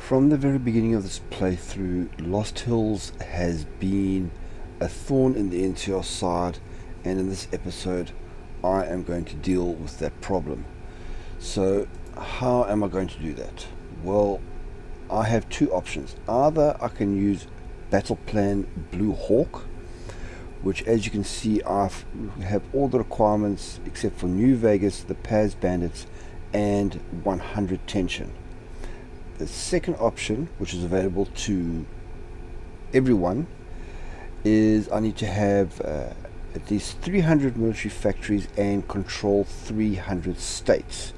From the very beginning of this playthrough, Lost Hills has been a thorn in the NCR side, and in this episode I am going to deal with that problem. So how am I going to do that? Well, I have two options. Either I can use Battle Plan Blue Hawk, which, as you can see, I have all the requirements except for New Vegas, the Paz Bandits, and 100 tension. The second option, which is available to everyone, is I need to have at least 300 military factories and control 300 states.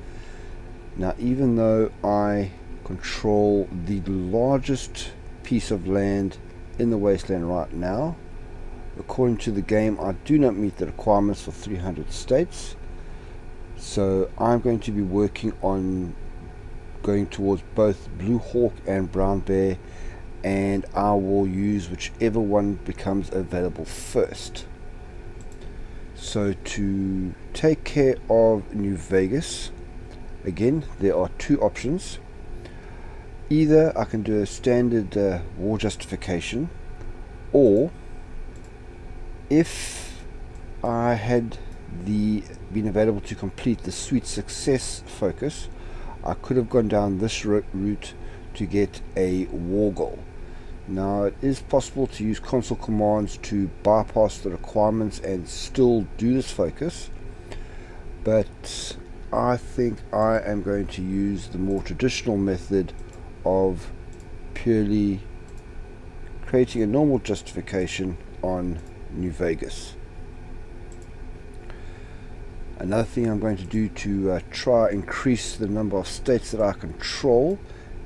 Now, even though I control the largest piece of land in the Wasteland right now, according to the game, I do not meet the requirements for 300 states. So I'm going to be working on going towards both Blue Hawk and Brown Bear, and I will use whichever one becomes available first. So to take care of New Vegas, again, there are two options. Either I can do a standard war justification, or if I had been available to complete the Sweet Success focus, I could have gone down this route to get a war goal. Now, it is possible to use console commands to bypass the requirements and still do this focus, but I think I am going to use the more traditional method of purely creating a normal justification on New Vegas. Another thing I'm going to do to try increase the number of states that I control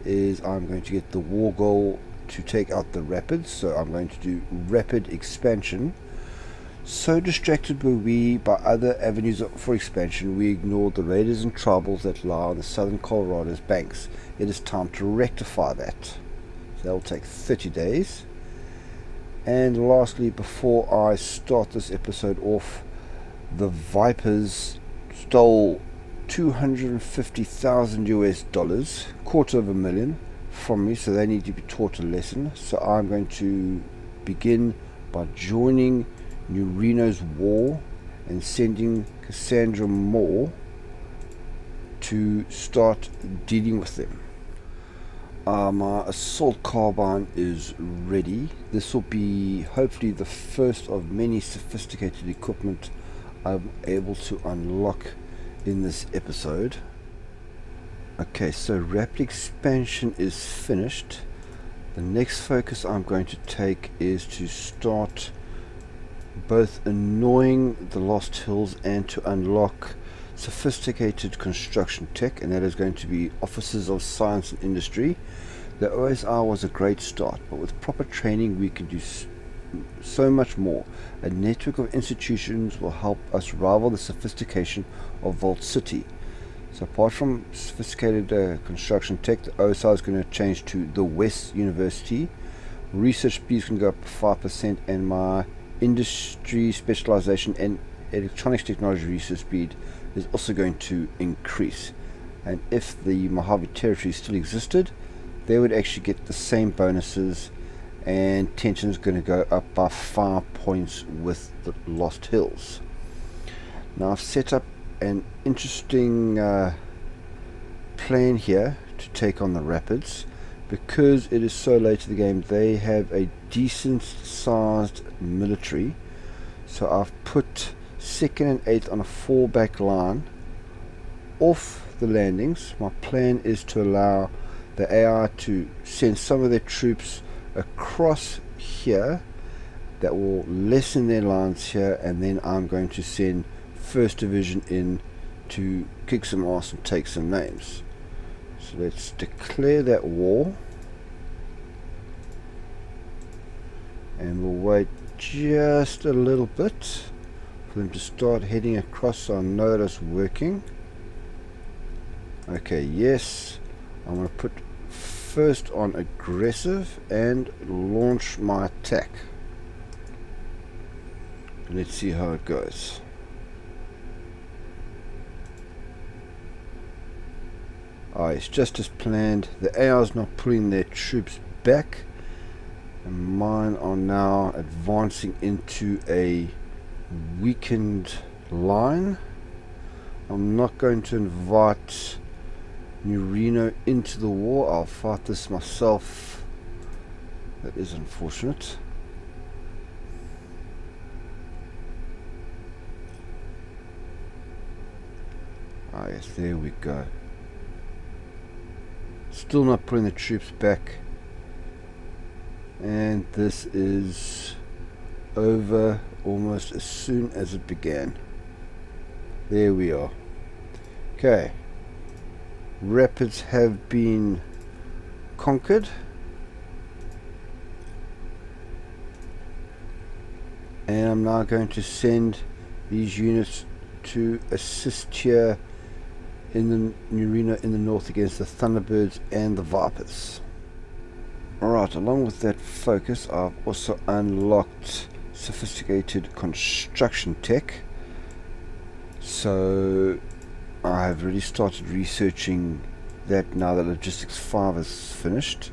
is I'm going to get the war goal to take out the rapids. So I'm going to do rapid expansion. So distracted were we by other avenues for expansion, we ignored the raiders and tribals that lie on the southern Colorado's banks. It is time to rectify that. So that will take 30 days. And lastly, before I start this episode off, the Vipers stole $250,000 US, $250,000 from me, so they need to be taught a lesson. So I'm going to begin by joining New Reno's war and sending Cassandra Moore to start dealing with them. My assault carbine is ready. This will be hopefully the first of many sophisticated equipment I'm able to unlock in this episode. Okay, so rapid expansion is finished. The next focus I'm going to take is to start both annoying the Lost Hills and to unlock sophisticated construction tech, and that is going to be Offices of Science and Industry. The OSR was a great start, but with proper training we can do so much more. A network of institutions will help us rival the sophistication of Vault City. So apart from sophisticated construction tech, the OSR is going to change to the West University. Research speeds can go up 5%, and my industry specialization and electronics technology research speed is also going to increase. And if the Mojave Territory still existed, they would actually get the same bonuses, and tension is going to go up by 5 points with the Lost Hills. Now I've set up an interesting plan here to take on the Rapids. Because it is so late in the game, they have a decent sized military, so I've put 2nd and 8th on a fallback line off the landings. My plan is to allow the AI to send some of their troops across here. That will lessen their lines here, and then I'm going to send 1st Division in to kick some ass and take some names. So let's declare that war, and we'll wait just a little bit for them to start heading across so I know that it's working. Okay, yes, I'm going to put first on aggressive and launch my attack. Let's see how it goes. It's just as planned. The AR's not pulling their troops back, and mine are now advancing into a weakened line. I'm not going to invite New Reno into the war. I'll fight this myself. That is unfortunate. Yes, there we go. Still not putting the troops back, and this is over almost as soon as it began. There we are. Okay, rapids have been conquered, and I'm now going to send these units to assist here in the New Reno in the north against the Thunderbirds and the Vipers. Alright, along with that focus, I've also unlocked sophisticated construction tech. So I have already started researching that now that Logistics 5 is finished.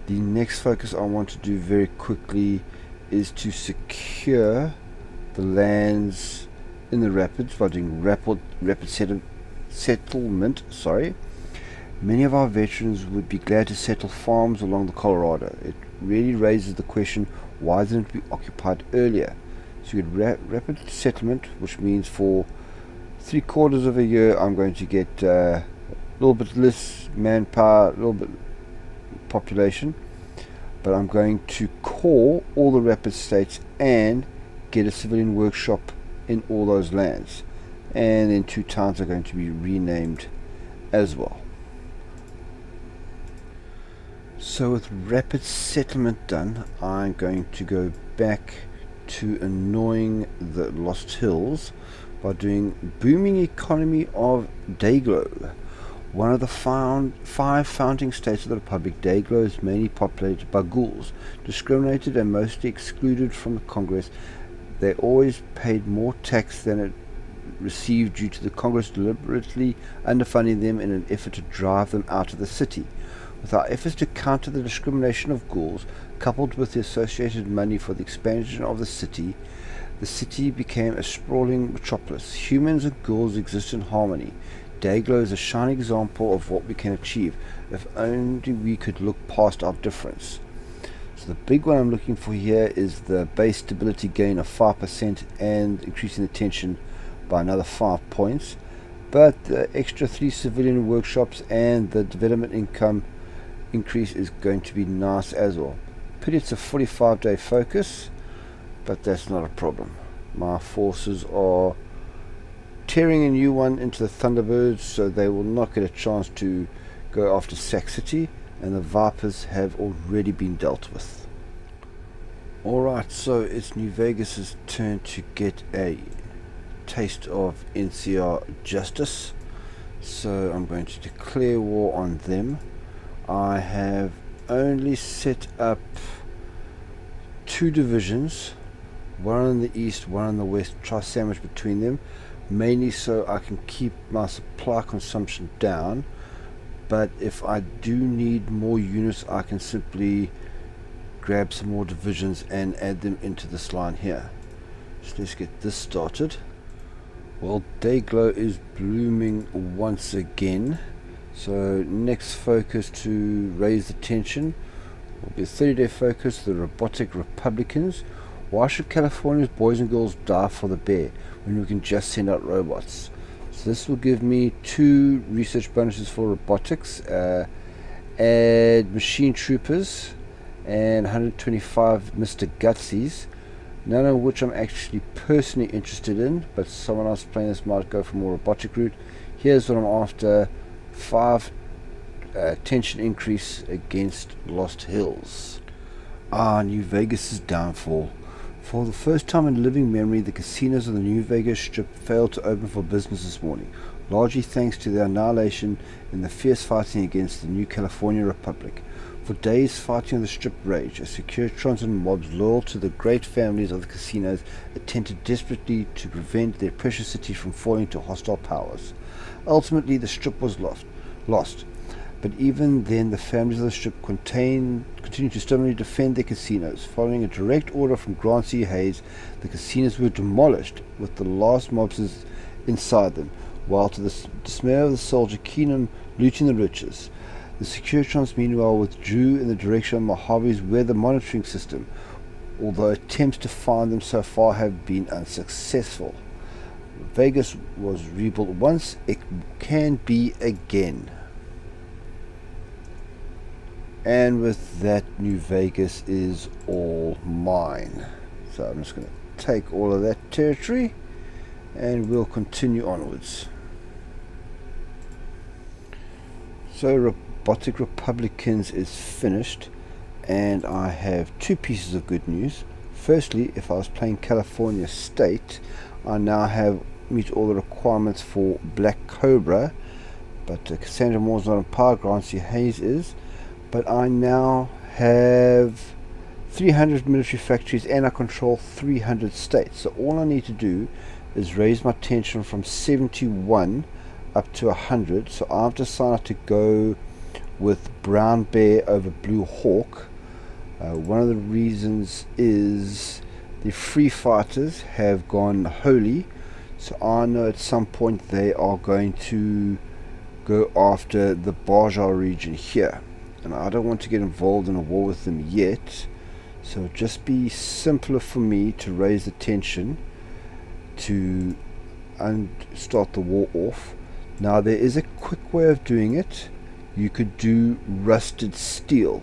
The next focus I want to do very quickly is to secure the lands in the rapids by doing rapid settlement. Many of our veterans would be glad to settle farms along the Colorado. It really raises the question, why didn't we occupy it earlier? So you get rapid settlement, which means for 3/4 of a year I'm going to get a little bit less manpower, a little bit population, but I'm going to core all the rapid states and get a civilian workshop in all those lands. And then 2 towns are going to be renamed as well. So with rapid settlement done, I'm going to go back to annoying the Lost Hills by doing booming economy of Dayglow. One of the 5 founding states of the Republic, Dayglow is mainly populated by ghouls, discriminated and mostly excluded from the Congress. They always paid more tax than it received due to the Congress deliberately underfunding them in an effort to drive them out of the city. With our efforts to counter the discrimination of ghouls, coupled with the associated money for the expansion of the city became a sprawling metropolis. Humans and ghouls exist in harmony. Dayglow is a shining example of what we can achieve if only we could look past our difference. So the big one I'm looking for here is the base stability gain of 5% and increasing the tension by another 5 points, but the extra 3 civilian workshops and the development income increase is going to be nice as well. Pity it's a 45-day focus, but that's not a problem. My forces are tearing a new one into the Thunderbirds, so they will not get a chance to go after Sac City, and the Vipers have already been dealt with. Alright, so it's New Vegas's turn to get a taste of NCR justice, so I'm going to declare war on them. I have only set up 2 divisions, one in the east, one in the west, try sandwich between them, mainly so I can keep my supply consumption down. But if I do need more units, I can simply grab some more divisions and add them into this line here. So let's get this started. Well, Dayglow is blooming once again, so next focus to raise the tension will be a 30-day focus, the Robotic Republicans. Why should California's boys and girls die for the bear when we can just send out robots? So this will give me 2 research bonuses for robotics, add machine troopers, and 125 Mr. Gutsies, none of which I'm actually personally interested in, but someone else playing this might go for more robotic route. Here's what I'm after: 5 tension increase against Lost Hills. New Vegas's downfall. For the first time in living memory, the casinos on the New Vegas Strip failed to open for business this morning, largely thanks to their annihilation in the fierce fighting against the new California Republic. For days, fighting on the Strip raged as Securitrons and mobs loyal to the great families of the casinos attempted desperately to prevent their precious city from falling to hostile powers. Ultimately, the Strip was lost. But even then, the families of the strip continue to stubbornly defend their casinos. Following a direct order from Grant C. Hayes, the casinos were demolished with the last mobsters inside them, while to the dismay of the soldier keen on looting the riches, the Securitrons meanwhile withdrew in the direction of Mojave's weather monitoring system, although attempts to find them so far have been unsuccessful. Vegas was rebuilt once, it can be again. And with that, New Vegas is all mine. So I'm just going to take all of that territory and we'll continue onwards. So Robotic Republicans is finished, and I have two pieces of good news. Firstly, if I was playing California State, I now meet all the requirements for Black Cobra, but Cassandra Moore's not on par, Grant C. Hayes is. But I now have 300 military factories and I control 300 states. So all I need to do is raise my tension from 71 up to 100. So I've decided to go with Brown Bear over Blue Hawk. One of the reasons is the free fighters have gone holy. So I know at some point they are going to go after the Baja region here. And I don't want to get involved in a war with them yet, so it'll just be simpler for me to raise the tension to start the war off. Now there is a quick way of doing it. You could do rusted steel,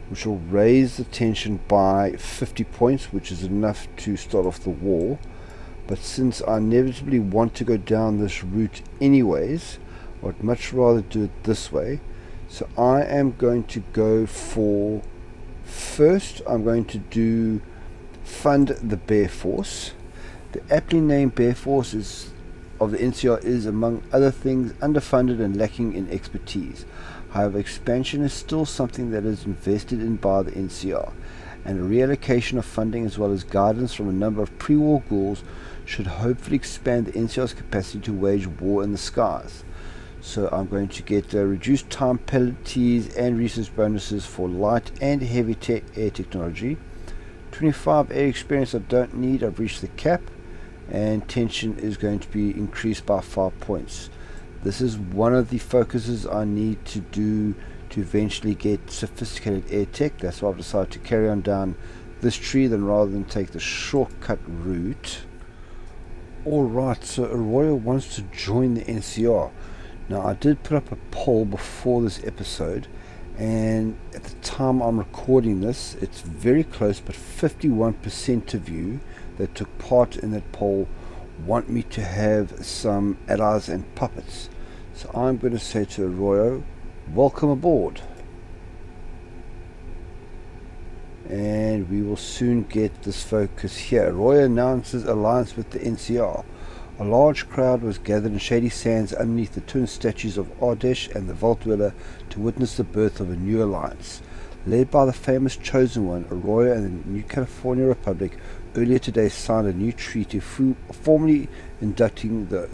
which will raise the tension by 50 points, which is enough to start off the war. But since I inevitably want to go down this route anyways, I'd much rather do it this way. So I am going to go for, first I'm going to fund the Bear Force. The aptly named Bear Force of the NCR is, among other things, underfunded and lacking in expertise. However, expansion is still something that is invested in by the NCR, and a reallocation of funding as well as guidance from a number of pre-war ghouls should hopefully expand the NCR's capacity to wage war in the skies. So I'm going to get reduced time penalties and research bonuses for light and heavy air technology. 25 air experience I don't need, I've reached the cap, and tension is going to be increased by 5 points. This is one of the focuses I need to do to eventually get sophisticated air tech. That's why I've decided to carry on down this tree rather than take the shortcut route. Alright, so Arroyo wants to join the NCR. Now I did put up a poll before this episode, and at the time I'm recording this, it's very close, but 51% of you that took part in that poll want me to have some allies and puppets. So I'm going to say to Arroyo, welcome aboard. And we will soon get this focus here. Arroyo announces alliance with the NCR. A large crowd was gathered in Shady Sands underneath the twin statues of Ardesh and the Vault Dweller to witness the birth of a new alliance. Led by the famous Chosen One, Arroyo and the New California Republic earlier today signed a new treaty formally inducting the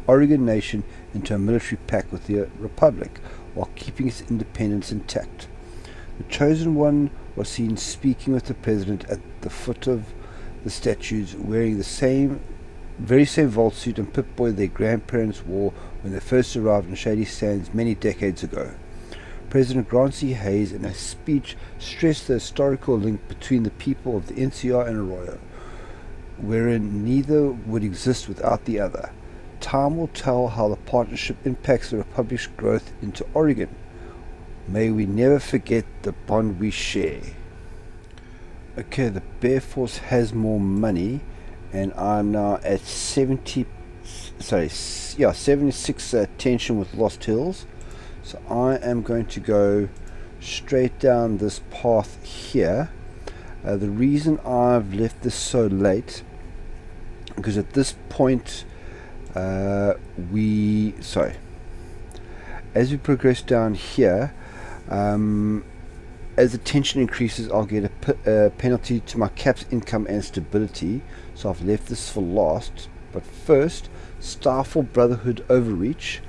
Oregon Nation into a military pact with the Republic while keeping its independence intact. The Chosen One was seen speaking with the President at the foot of the statues, wearing the very same vault suit and Pip-Boy their grandparents wore when they first arrived in Shady Sands many decades ago. President Grant C. Hayes, in a speech, stressed the historical link between the people of the NCR and Arroyo, wherein neither would exist without the other. Time will tell how the partnership impacts the Republic's growth into Oregon. May we never forget the bond we share. Okay, the Bear Force has more money, and I'm now at 76 tension with Lost Hills. So I am going to go straight down this path here. The reason I've left this so late, because at this point as we progress down here, as the tension increases, I'll get a penalty to my cap's income and stability, so I've left this for last. But first, Starfall Brotherhood Overreach.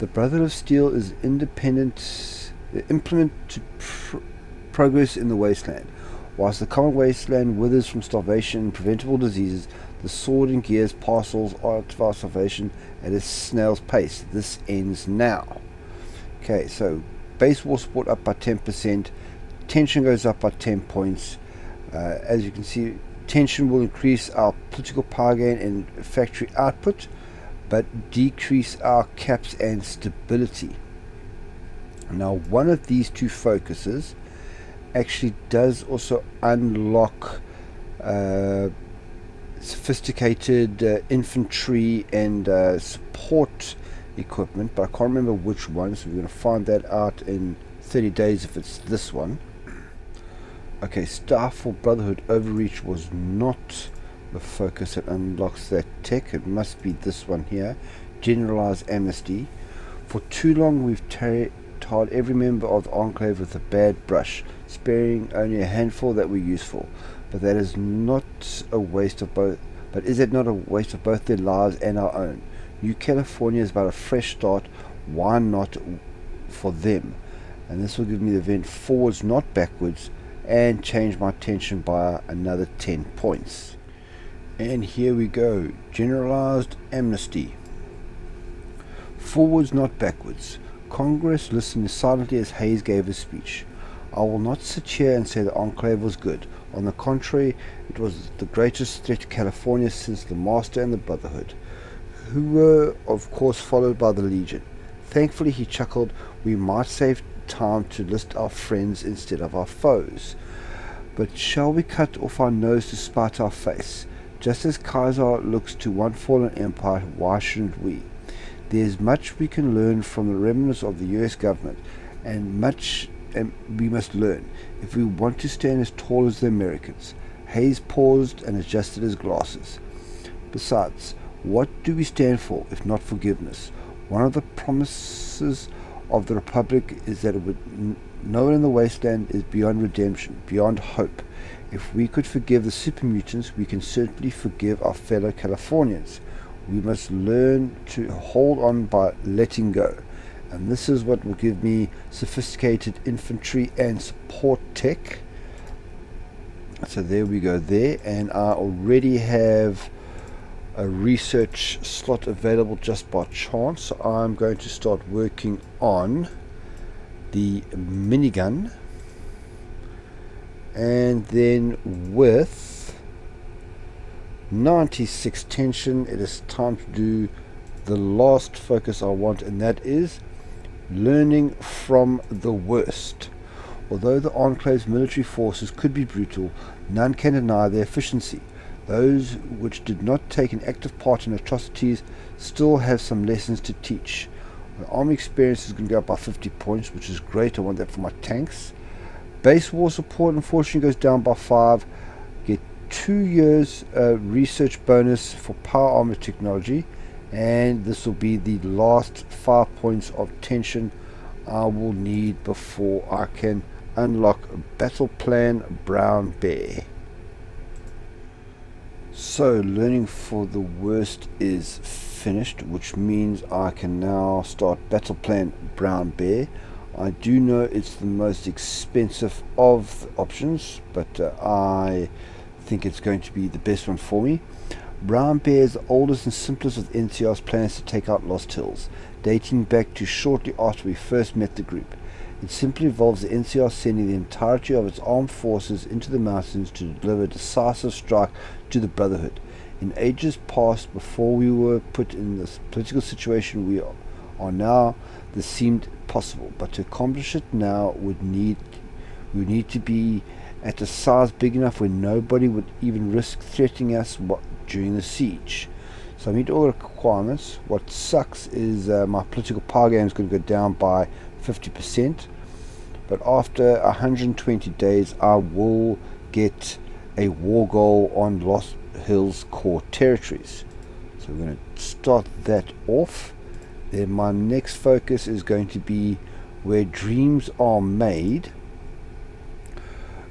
The Brotherhood of Steel is independent, implement to progress in the Wasteland. Whilst the common wasteland withers from starvation and preventable diseases, the sword and gears parcels art of our salvation at a snail's pace. This ends now. Okay, so base war support up by 10%, tension goes up by 10 points. As you can see, tension will increase our political power gain and factory output, but decrease our caps and stability. Now, one of these two focuses actually does also unlock sophisticated infantry and support equipment, but I can't remember which one, so we're going to find that out in 30 days if it's this one. Okay, Staff for Brotherhood Overreach was not the focus that unlocks that tech. It must be this one here, Generalized Amnesty. For too long we've tarred every member of the Enclave with a bad brush, sparing only a handful that were useful. But that is not a waste of both. But is it not a waste of both their lives and our own? New California is about a fresh start. Why not for them? And this will give me the event forwards, not backwards, and change my tension by another 10 points. And here we go. Generalized Amnesty. Forwards, not backwards. Congress listened silently as Hayes gave his speech. I will not sit here and say the Enclave was good. On the contrary, it was the greatest threat to California since the Master and the Brotherhood, who were, of course, followed by the Legion. Thankfully, he chuckled, we might save time to list our friends instead of our foes. But shall we cut off our nose to spite our face? Just as Kaiser looks to one fallen empire, why shouldn't we? There is much we can learn from the remnants of the US government, and much we must learn if we want to stand as tall as the Americans. Hayes paused and adjusted his glasses. Besides, what do we stand for if not forgiveness? One of the promises of the Republic is that no one in the Wasteland is beyond redemption, beyond hope. If we could forgive the super mutants, we can certainly forgive our fellow Californians. We must learn to hold on by letting go. And this is what will give me sophisticated infantry and support tech. So there we go there. And I already have a research slot available just by chance. So I'm going to start working on the minigun. And then with 96 tension, it is time to do the last focus I want, and that is learning from the worst. Although the Enclave's military forces could be brutal, none can deny their efficiency. Those which did not take an active part in atrocities still have some lessons to teach. The army experience is going to go up by 50 points, which is great. I want that for my tanks. Base war support unfortunately goes down by 5. Get 2 years research bonus for power armor technology, and this will be the last 5 points of tension I will need before I can unlock Battle Plan Brown Bear. So learning for the worst is finished, which means I can now start Battle Plan Brown Bear. I do know it's the most expensive of the options, but I think it's going to be the best one for me. Brown Bear is the oldest and simplest of NCR's plans to take out Lost Hills, dating back to shortly after we first met the group. It simply involves the NCR sending the entirety of its armed forces into the mountains to deliver a decisive strike to the Brotherhood. In ages past, before we were put in this political situation we are now, this seemed possible, but to accomplish it now we would need to be at a size big enough where nobody would even risk threatening us during the siege. So I meet all the requirements. What sucks is my political power game is going to go down by 50%, but after 120 days I will get a war goal on Lost Hills core territories. So we're going to start that off. Then my next focus is going to be where dreams are made.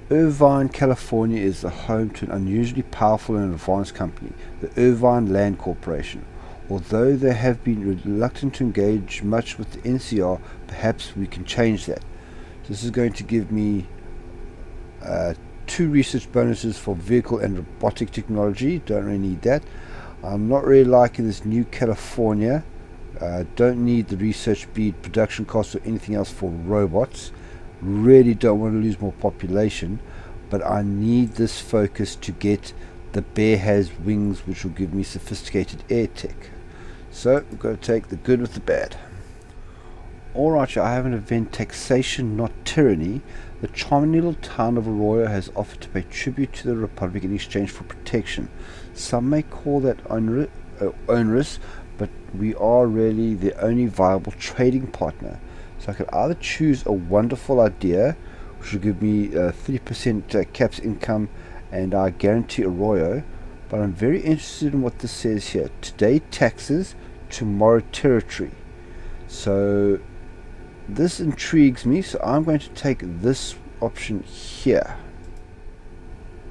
Irvine, California is the home to an unusually powerful and advanced company, the Irvine Land Corporation. Although they have been reluctant to engage much with the NCR, perhaps we can change that. So this is going to give me 2 research bonuses for vehicle and robotic technology. Don't really need that. I'm not really liking this new California. Don't need the research speed, production costs, or anything else for robots. Really don't want to lose more population, but I need this focus to get the bear has wings, which will give me sophisticated air tech. So we've got to take the good with the bad. Alright, I have an event, Taxation, not Tyranny. The charming little town of Arroyo has offered to pay tribute to the Republic in exchange for protection. Some may call that onerous, but we are really the only viable trading partner. So I could either choose a wonderful idea, which will give me 30% caps income, and I guarantee Arroyo, but I'm very interested in what this says here. Today taxes, tomorrow territory. So this intrigues me, so I'm going to take this option here.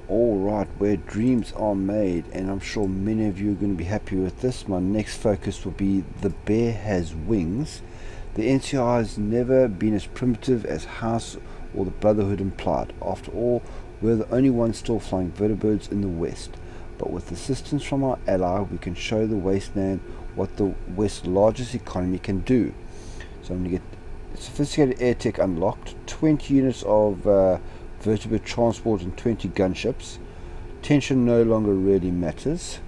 Alright, where dreams are made, and I'm sure many of you are going to be happy with this. My next focus will be the bear has wings. The NCR has never been as primitive as House or the Brotherhood implied. After all, we're the only ones still flying vertibirds in the West. But with assistance from our ally, we can show the Wasteland what the West's largest economy can do. So I'm going to get sophisticated air tech unlocked, 20 units of vertibird transport and 20 gunships. Tension no longer really matters.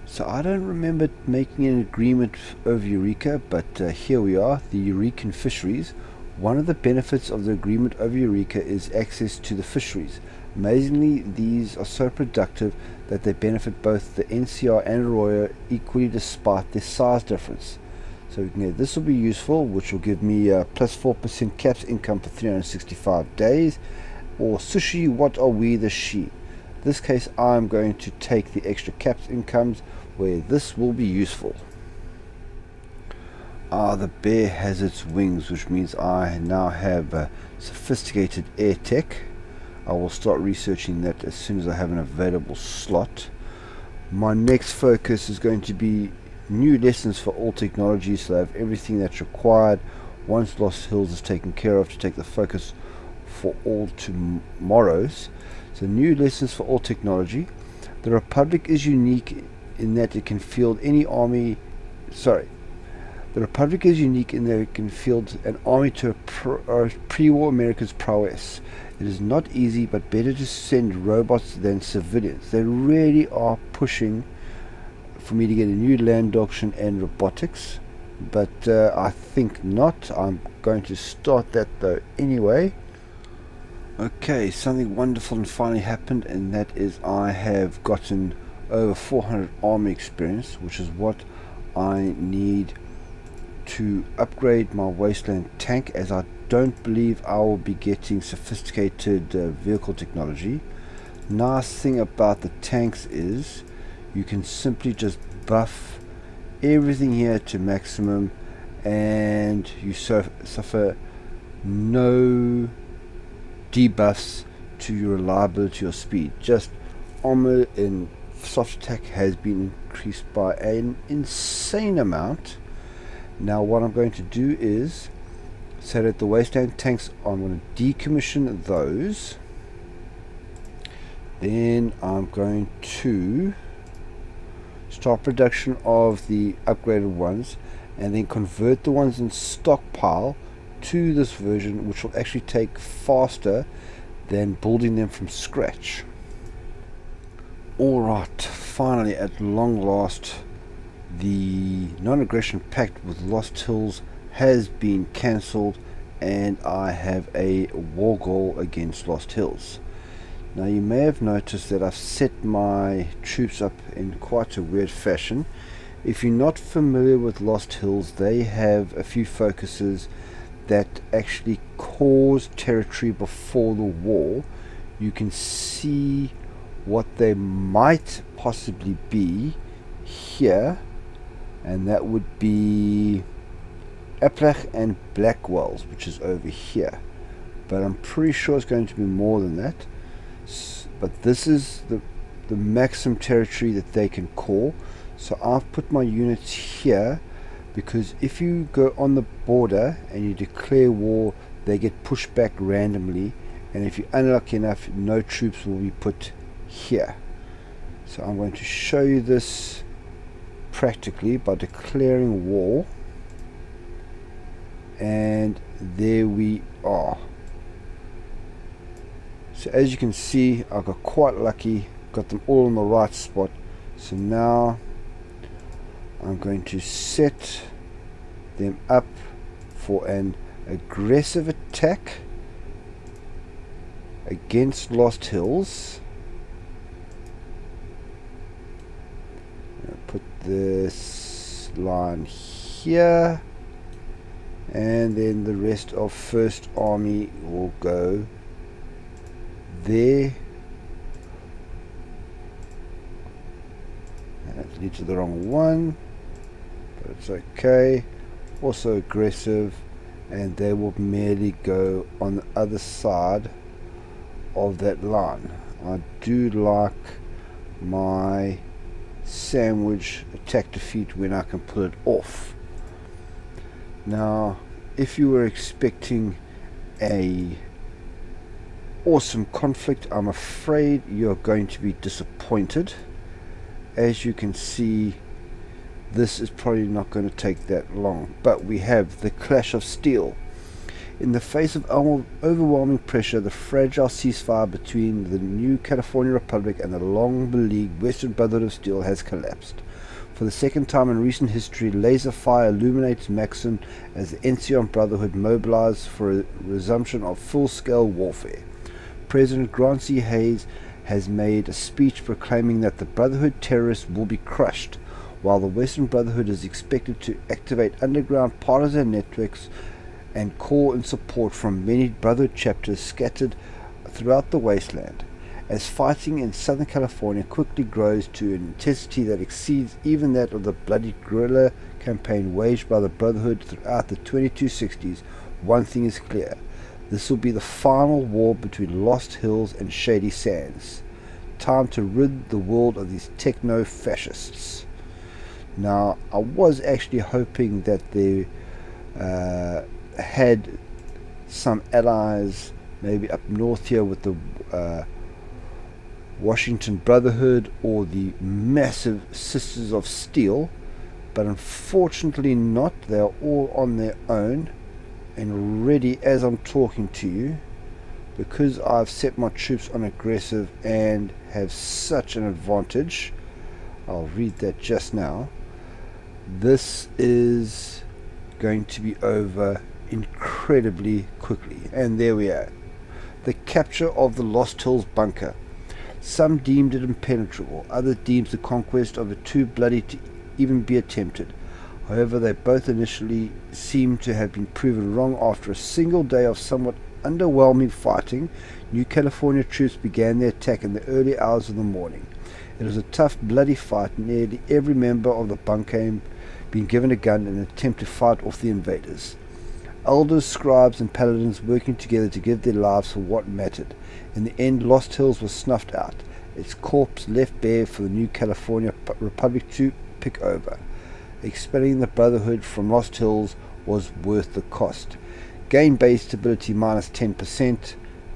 So I don't remember making an agreement over Eureka, but here we are, the Eurekan Fisheries. One of the benefits of the agreement over Eureka is access to the fisheries. Amazingly, these are so productive that they benefit both the NCR and Arroyo equally despite their size difference. So we can get, this will be useful, which will give me plus 4% caps income for 365 days, or sushi, what are we the she. In this case I'm going to take the extra caps incomes where this will be useful. The bear has its wings, which means I now have sophisticated air tech. I will start researching that as soon as I have an available slot. My next focus is going to be new lessons for all technologies, so I have everything that's required once Lost Hills is taken care of to take the focus for all tomorrows. So new lessons for all technology. The Republic is unique in that it can field any army. The Republic is unique in that it can field an army to pre-war America's prowess. It is not easy, but better to send robots than civilians. They really are pushing for me to get a new land auction and robotics, but I think not. I'm going to start that though anyway. Okay, something wonderful and finally happened, and that is I have gotten over 400 army experience, which is what I need to upgrade my Wasteland tank, as I don't believe I will be getting sophisticated vehicle technology. Nice thing about the tanks is you can simply just buff everything here to maximum, and you suffer no debuffs to your reliability or speed. Just armor and soft attack has been increased by an insane amount. Now what I'm going to do is set at the Wasteland tanks, I'm going to decommission those. Then I'm going to start production of the upgraded ones, and then convert the ones in stockpile to this version, which will actually take faster than building them from scratch. Alright, finally at long last, the non-aggression pact with Lost Hills has been cancelled, and I have a war goal against Lost Hills. Now you may have noticed that I've set my troops up in quite a weird fashion. If you're not familiar with Lost Hills, they have a few focuses that actually cause territory before the war. You can see what they might possibly be here, and that would be Aplach and Blackwells, which is over here, but I'm pretty sure it's going to be more than that. But this is the maximum territory that they can call. So I've put my units here because if you go on the border and you declare war, they get pushed back randomly, and if you're unlucky enough, no troops will be put here. So I'm going to show you this practically by declaring war, and there we are. So as you can see, I got quite lucky, got them all in the right spot. So now I'm going to set them up for an aggressive attack against Lost Hills. I'll put this line here, and then the rest of First Army will go there. And that leads to the wrong one, but it's okay. Also aggressive, and they will merely go on the other side of that line. I do like my sandwich attack defeat when I can pull it off. Now, if you were expecting a awesome conflict, I'm afraid you're going to be disappointed. As you can see, this is probably not going to take that long, but we have the clash of steel. In the face of overwhelming pressure, the fragile ceasefire between the new California Republic and the long-beleaguered Western Brotherhood of Steel has collapsed. For the second time in recent history, laser fire illuminates Maxon as the NCR Brotherhood mobilizes for a resumption of full-scale warfare. President Grant C. Hayes has made a speech proclaiming that the Brotherhood terrorists will be crushed, while the Western Brotherhood is expected to activate underground partisan networks and call in support from many Brotherhood chapters scattered throughout the Wasteland. As fighting in Southern California quickly grows to an intensity that exceeds even that of the bloody guerrilla campaign waged by the Brotherhood throughout the 2260s, one thing is clear. This will be the final war between Lost Hills and Shady Sands. Time to rid the world of these techno-fascists. Now, I was actually hoping that they had some allies maybe up north here with the Washington Brotherhood or the massive Sisters of Steel, but unfortunately not. They are all on their own and ready as I'm talking to you, because I've set my troops on aggressive and have such an advantage. I'll read that just now. This is going to be over incredibly quickly, and there we are. The capture of the Lost Hills bunker. Some deemed it impenetrable, others deemed the conquest of it too bloody to even be attempted. However, they both initially seemed to have been proven wrong. After a single day of somewhat underwhelming fighting, New California troops began their attack in the early hours of the morning. It was a tough, bloody fight. Nearly every member of the bunker being given a gun in an attempt to fight off the invaders. Elders, scribes, and paladins working together to give their lives for what mattered. In the end, Lost Hills was snuffed out, its corpse left bare for the New California Republic to pick over. Expelling the Brotherhood from Lost Hills was worth the cost. Gain base stability minus 10%,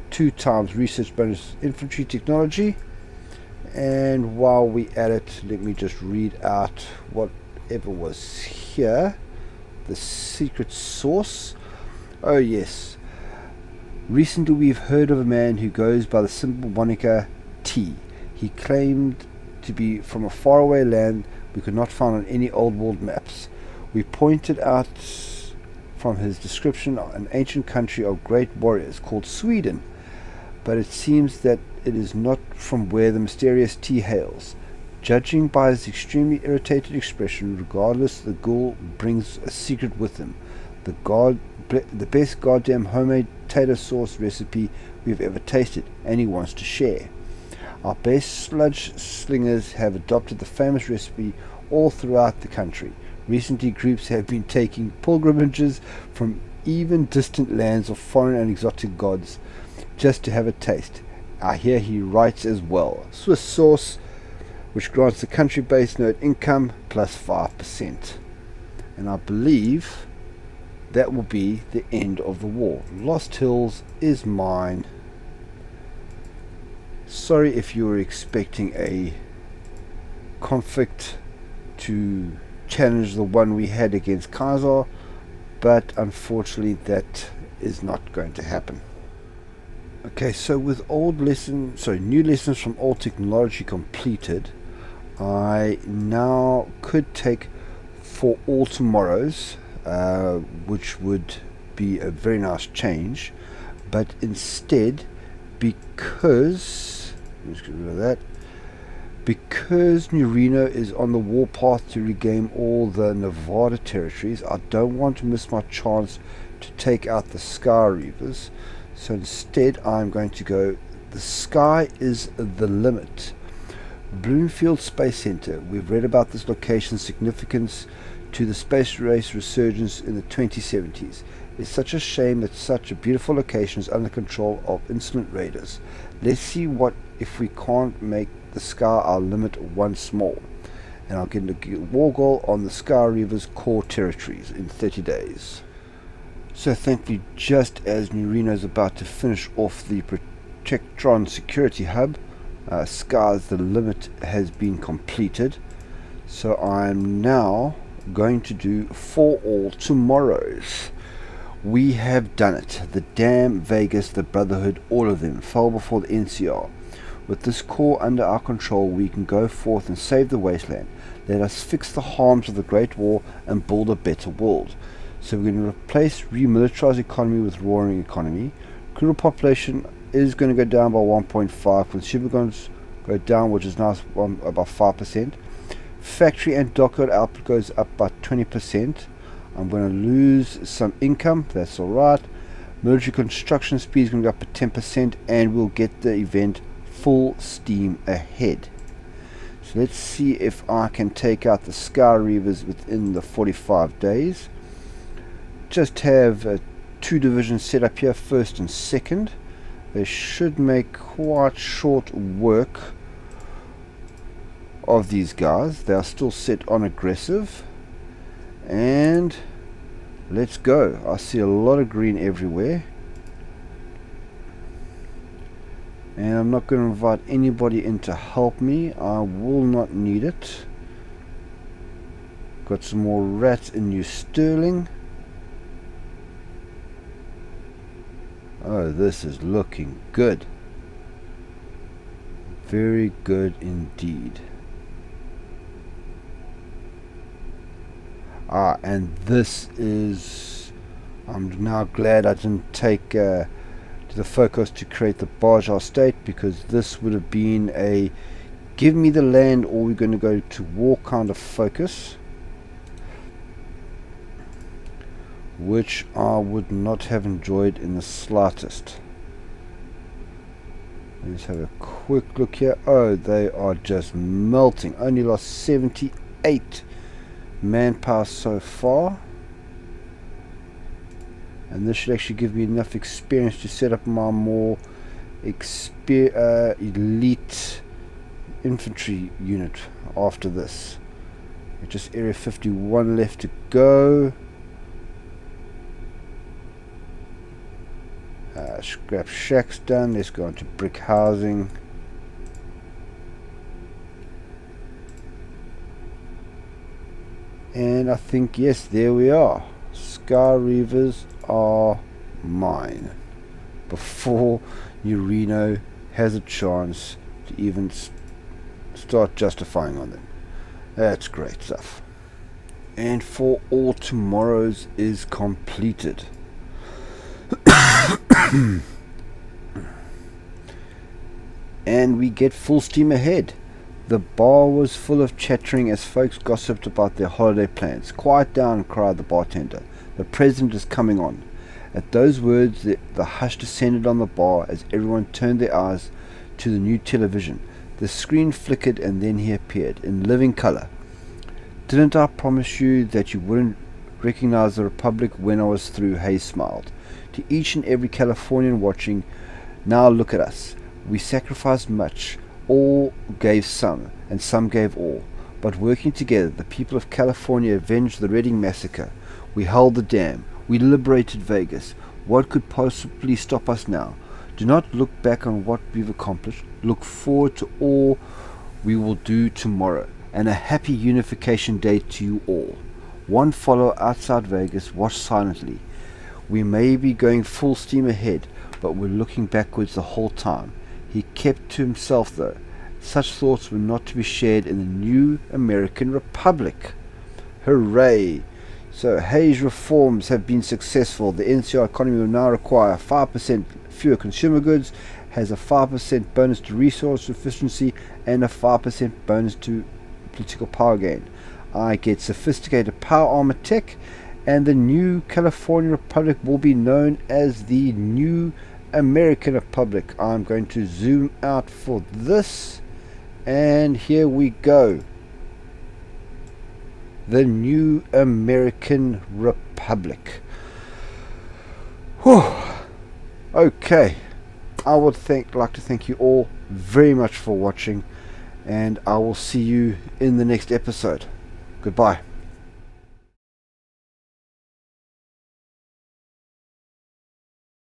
2 times research bonus infantry technology, and while we at it, let me just read out whatever was here. The secret source. Oh yes. Recently we've heard of a man who goes by the simple moniker T. He claimed to be from a faraway land we could not find on any old world maps. We pointed out from his description an ancient country of great warriors called Sweden, but it seems that it is not from where the mysterious T hails. Judging by his extremely irritated expression, regardless, the ghoul brings a secret with him. The best goddamn homemade tater sauce recipe we've ever tasted, and he wants to share. Our best sludge slingers have adopted the famous recipe all throughout the country. Recently, groups have been taking pilgrimages from even distant lands of foreign and exotic gods just to have a taste. I hear he writes as well. Swiss sauce, which grants the country-based note income plus 5%. And I believe that will be the end of the war. Lost Hills is mine. Sorry if you were expecting a conflict to challenge the one we had against Kaiser, but unfortunately that is not going to happen. Okay, so with new lessons from old technology completed, I now could take for all tomorrows, which would be a very nice change, but instead, because let's get rid of that, because New Reno is on the warpath to regain all the Nevada territories, I don't want to miss my chance to take out the Sky Reavers. So instead I'm going to go, the sky is the limit. Bloomfield Space Center. We've read about this location's significance to the space race resurgence in the 2070s. It's such a shame that such a beautiful location is under control of insolent raiders. Let's see what if we can't make the sky our limit once more. And I'll get a war goal on the Sky Reavers core territories in 30 days. So thankfully, just as New Reno is about to finish off the Protectron security hub, Sky's the Limit has been completed. So I'm now going to do for all tomorrows. We have done it. The Dam, Vegas, the Brotherhood, all of them fell before the NCR. With this core under our control, we can go forth and save the Wasteland. Let us fix the harms of the Great War and build a better world. So we're going to replace remilitarized economy with roaring economy. Criminal population is going to go down by 1.5. Consumer goods go down, which is nice, about 5%. Factory and dockyard output goes up by 20%. I'm going to lose some income, that's alright. Military construction speed is going to go up by 10%, and we'll get the event full steam ahead. So let's see if I can take out the Sky Reavers within the 45 days. Just have 2 divisions set up here, first and second. They should make quite short work of these guys. They are still set on aggressive, and let's go. I see a lot of green everywhere, and I'm not going to invite anybody in to help me. I will not need it. Got some more rats in New Sterling. Oh, this is looking good. Very good indeed. And this is, I'm now glad I didn't take to the focus to create the Baja state, because this would have been a give me the land or we're going to go to war kind of focus, which I would not have enjoyed in the slightest. Let's have a quick look here. Oh, they are just melting. Only lost 78 manpower so far, and this should actually give me enough experience to set up my more elite infantry unit after this. Just area 51 left to go. Scrap shacks done. Let's go on to brick housing. And I think, yes, there we are. Sky Reavers are mine before New Reno has a chance to even start justifying on them. That's great stuff. And for all tomorrows is completed. And we get full steam ahead. The bar was full of chattering as folks gossiped about their holiday plans. Quiet down, cried the bartender. The president is coming on. At those words, the hush descended on the bar as everyone turned their eyes to the new television. The screen flickered, and then he appeared in living color. Didn't I promise you that you wouldn't recognize the Republic when I was through? Hayes smiled. To each and every Californian watching, now look at us. We sacrificed much. All gave some, and some gave all. But working together, the people of California avenged the Reading massacre. We held the dam. We liberated Vegas. What could possibly stop us now? Do not look back on what we've accomplished. Look forward to all we will do tomorrow. And a happy Unification Day to you all. One follower outside Vegas watched silently. We may be going full steam ahead, but we're looking backwards the whole time. He kept to himself though. Such thoughts were not to be shared in the new American Republic. Hooray! So Hayes reforms have been successful. The NCR economy will now require 5% fewer consumer goods, has a 5% bonus to resource efficiency, and a 5% bonus to political power gain. I get sophisticated power armor tech, and the new California Republic will be known as the new American Republic. I'm going to zoom out for this, and here we go. The new American Republic. Whew. Okay, I would like to thank you all very much for watching, and I will see you in the next episode. Goodbye.